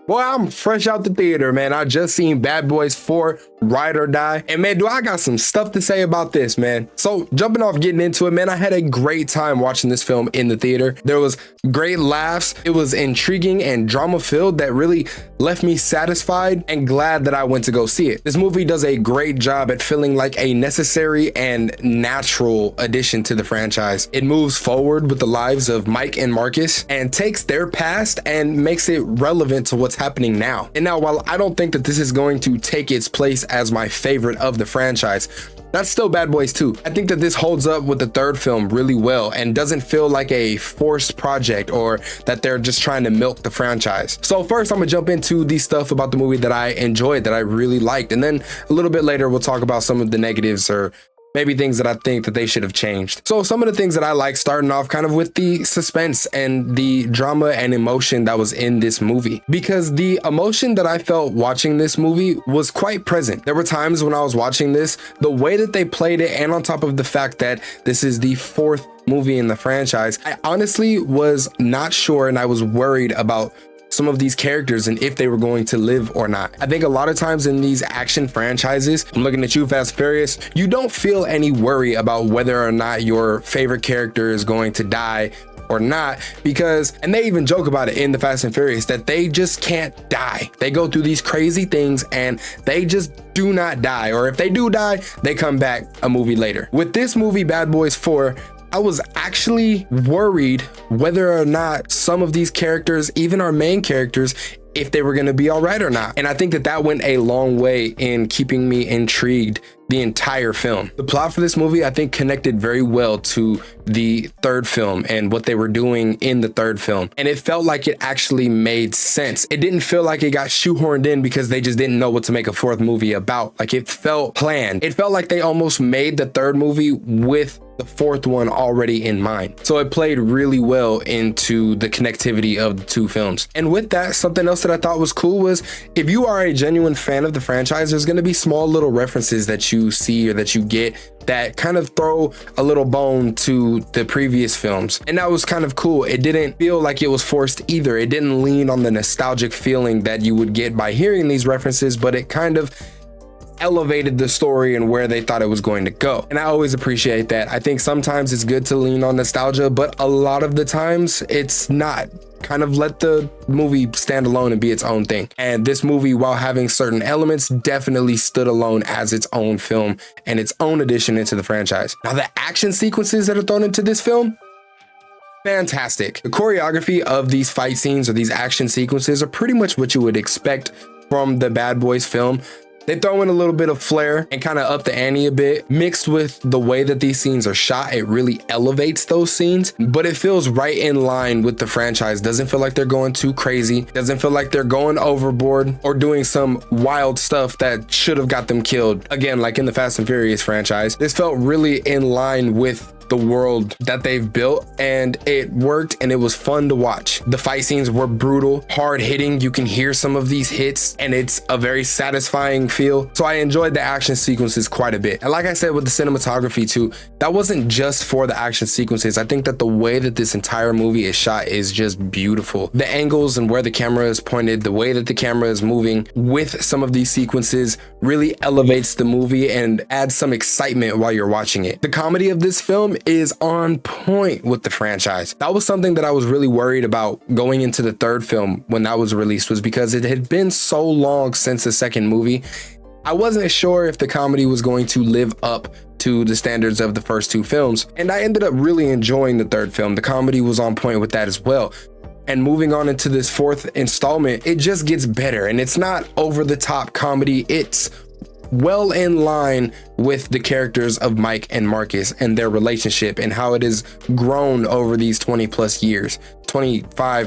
Boy, I'm fresh out the theater, man. I just seen Bad Boys 4, Ride or Die. And man, do I got some stuff to say about this, man. So jumping off, getting into it, man, I had a great time watching this film in the theater. There was great laughs. It was intriguing and drama filled that really left me satisfied and glad that I went to go see it. This movie does a great job at feeling like a necessary and natural addition to the franchise. It moves forward with the lives of Mike and Marcus and takes their past and makes it relevant to what's happening now. And now, while I don't think that this is going to take its place as my favorite of the franchise, that's still Bad Boys 2. I think that this holds up with the third film really well and doesn't feel like a forced project or that they're just trying to milk the franchise. So first, I'm gonna jump into the stuff about the movie that I enjoyed, that I really liked. And then a little bit later, we'll talk about some of the negatives or maybe things that I think that they should have changed. So some of the things that I like, starting off kind of with the suspense and the drama and emotion that was in this movie, because the emotion that I felt watching this movie was quite present. There were times when I was watching this, the way that they played it, and on top of the fact that this is the fourth movie in the franchise, I honestly was not sure and I was worried about some of these characters and if they were going to live or not. I think a lot of times in these action franchises, I'm looking at you, Fast and Furious, you don't feel any worry about whether or not your favorite character is going to die or not, because, and they even joke about it in the Fast and Furious, that they just can't die. They go through these crazy things and they just do not die, or if they do die, they come back a movie later. With this movie, Bad Boys 4, I was actually worried whether or not some of these characters, even our main characters, if they were going to be all right or not. And I think that that went a long way in keeping me intrigued the entire film. The plot for this movie, I think, connected very well to the third film and what they were doing in the third film. And it felt like it actually made sense. It didn't feel like it got shoehorned in because they just didn't know what to make a fourth movie about. Like, it felt planned. It felt like they almost made the third movie with the fourth one already in mind. So it played really well into the connectivity of the two films. And with that, something else that I thought was cool was, if you are a genuine fan of the franchise, there's going to be small little references that you see or that you get that kind of throw a little bone to the previous films. And that was kind of cool. It didn't feel like it was forced either. It didn't lean on the nostalgic feeling that you would get by hearing these references, but it kind of elevated the story and where they thought it was going to go. And I always appreciate that. I think sometimes it's good to lean on nostalgia, but a lot of the times it's not. Kind of let the movie stand alone and be its own thing. And this movie, while having certain elements, definitely stood alone as its own film and its own addition into the franchise. Now, the action sequences that are thrown into this film, fantastic. The choreography of these fight scenes or these action sequences are pretty much what you would expect from the Bad Boys film. They throw in a little bit of flair and kind of up the ante a bit. Mixed with the way that these scenes are shot, it really elevates those scenes, but it feels right in line with the franchise. Doesn't feel like they're going too crazy. Doesn't feel like they're going overboard or doing some wild stuff that should have got them killed. Again, like in the Fast and Furious franchise, this felt really in line with the world that they've built, and it worked and it was fun to watch. The fight scenes were brutal, hard hitting. You can hear some of these hits and it's a very satisfying feel. So I enjoyed the action sequences quite a bit. And like I said, with the cinematography too, that wasn't just for the action sequences. I think that the way that this entire movie is shot is just beautiful. The angles and where the camera is pointed, the way that the camera is moving with some of these sequences really elevates the movie and adds some excitement while you're watching it. The comedy of this film is on point with the franchise. That was something that I was really worried about going into the third film when that was released, was because it had been so long since the second movie. I wasn't sure if the comedy was going to live up to the standards of the first two films, and I ended up really enjoying the third film. The comedy was on point with that as well. And moving on into this fourth installment, it just gets better, and it's not over the top comedy. It's well in line with the characters of Mike and Marcus and their relationship and how it has grown over these 25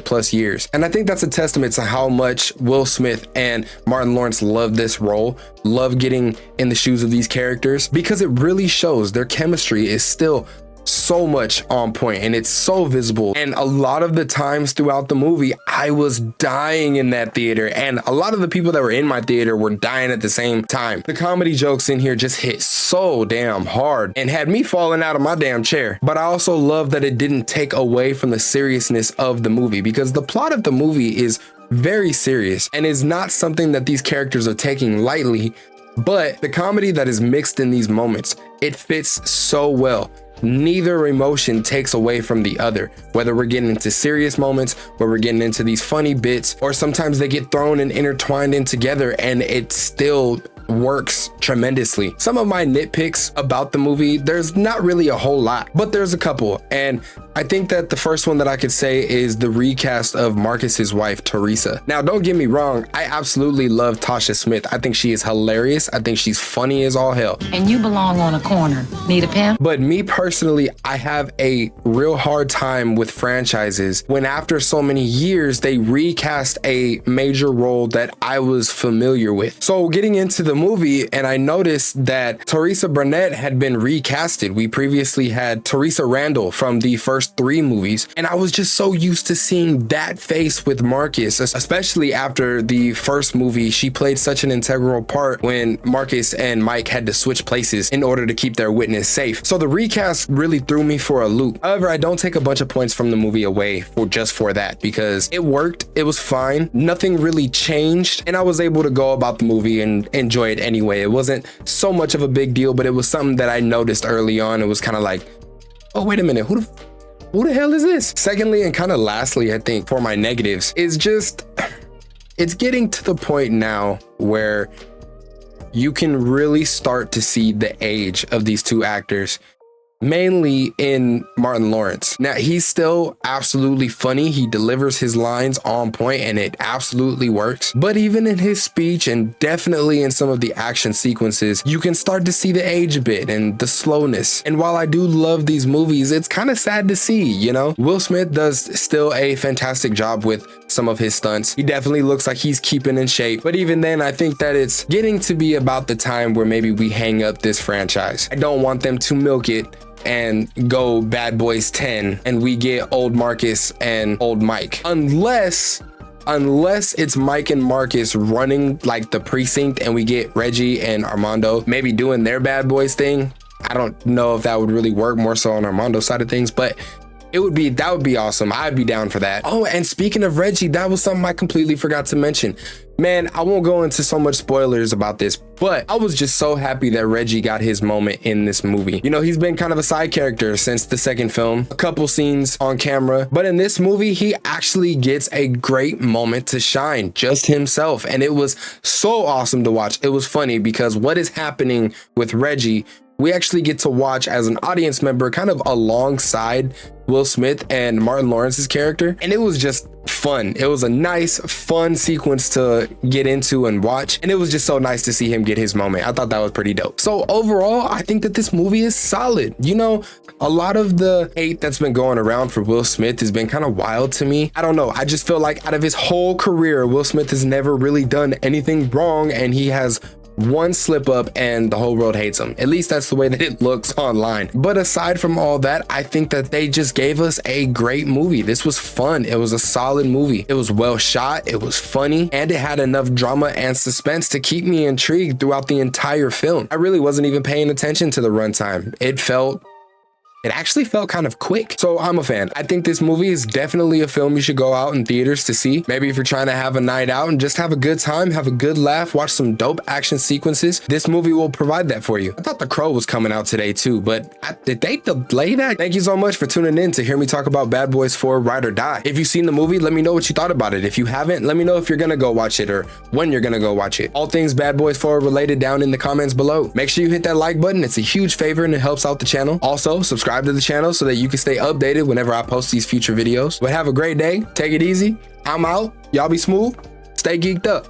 plus years. And I think that's a testament to how much Will Smith and Martin Lawrence love this role, love getting in the shoes of these characters, because it really shows their chemistry is still so much on point and it's so visible. And a lot of the times throughout the movie, I was dying in that theater, and a lot of the people that were in my theater were dying at the same time. The comedy jokes in here just hit so damn hard and had me falling out of my damn chair. But I also love that it didn't take away from the seriousness of the movie, because the plot of the movie is very serious and is not something that these characters are taking lightly, but the comedy that is mixed in these moments, it fits so well. Neither emotion takes away from the other, whether we're getting into serious moments, where we're getting into these funny bits, or sometimes they get thrown and intertwined in together and it still works tremendously. Some of my nitpicks about the movie, there's not really a whole lot, but there's a couple. And I think that the first one that I could say is the recast of Marcus's wife, Teresa. Now, don't get me wrong, I absolutely love Tasha Smith. I think she is hilarious. I think she's funny as all hell. And you belong on a corner. Need a pimp? But me personally, I have a real hard time with franchises when after so many years, they recast a major role that I was familiar with. So getting into the movie, and I noticed that Teresa Burnett had been recasted. We previously had Teresa Randall from the first 3 movies, and I was just so used to seeing that face with Marcus, especially after the first movie. She played such an integral part when Marcus and Mike had to switch places in order to keep their witness safe. So the recast really threw me for a loop. However, I don't take a bunch of points from the movie away for that, because it worked. It was fine. Nothing really changed, and I was able to go about the movie and enjoy it anyway. It wasn't so much of a big deal, but it was something that I noticed early on. It was kind of like, oh, wait a minute, who the hell is this? Secondly, and kind of lastly, I think for my negatives, is just, it's getting to the point now where you can really start to see the age of these two actors, mainly in Martin Lawrence. Now, he's still absolutely funny. He delivers his lines on point and it absolutely works. But even in his speech and definitely in some of the action sequences, you can start to see the age a bit and the slowness. And while I do love these movies, it's kind of sad to see, you know? Will Smith does still a fantastic job with some of his stunts. He definitely looks like he's keeping in shape. But even then, I think that it's getting to be about the time where maybe we hang up this franchise. I don't want them to milk it and go Bad Boys 10 and we get old Marcus and old Mike, unless it's Mike and Marcus running like the precinct and we get Reggie and Armando maybe doing their Bad Boys thing. I don't know if that would really work, more so on Armando's side of things, but that would be awesome. I'd be down for that. Oh, and speaking of Reggie, that was something I completely forgot to mention. Man, I won't go into so much spoilers about this, but I was just so happy that Reggie got his moment in this movie. You know, he's been kind of a side character since the second film, a couple scenes on camera, but in this movie, he actually gets a great moment to shine, just himself. And it was so awesome to watch. It was funny because what is happening with Reggie, we actually get to watch as an audience member kind of alongside Will Smith and Martin Lawrence's character. And it was just fun. It was a nice, fun sequence to get into and watch. And it was just so nice to see him get his moment. I thought that was pretty dope. So overall, I think that this movie is solid. You know, a lot of the hate that's been going around for Will Smith has been kind of wild to me. I don't know. I just feel like out of his whole career, Will Smith has never really done anything wrong, and he has one slip up and the whole world hates him. At least that's the way that it looks online. But aside from all that, I think that they just gave us a great movie. This was fun. It was a solid movie. It was well shot. It was funny, and it had enough drama and suspense to keep me intrigued throughout the entire film. I really wasn't even paying attention to the runtime. It actually felt kind of quick. So I'm a fan. I think this movie is definitely a film you should go out in theaters to see. Maybe if you're trying to have a night out and just have a good time, have a good laugh, watch some dope action sequences, this movie will provide that for you. I thought The Crow was coming out today too, but did they delay that? Thank you so much for tuning in to hear me talk about Bad Boys 4 Ride or Die. If you've seen the movie, let me know what you thought about it. If you haven't, let me know if you're gonna go watch it or when you're gonna go watch it. All things Bad Boys 4 related down in the comments below. Make sure you hit that like button. It's a huge favor and it helps out the channel. Also, subscribe to the channel so that you can stay updated whenever I post these future videos. But have a great day. Take it easy. I'm out. Y'all be smooth. Stay geeked up.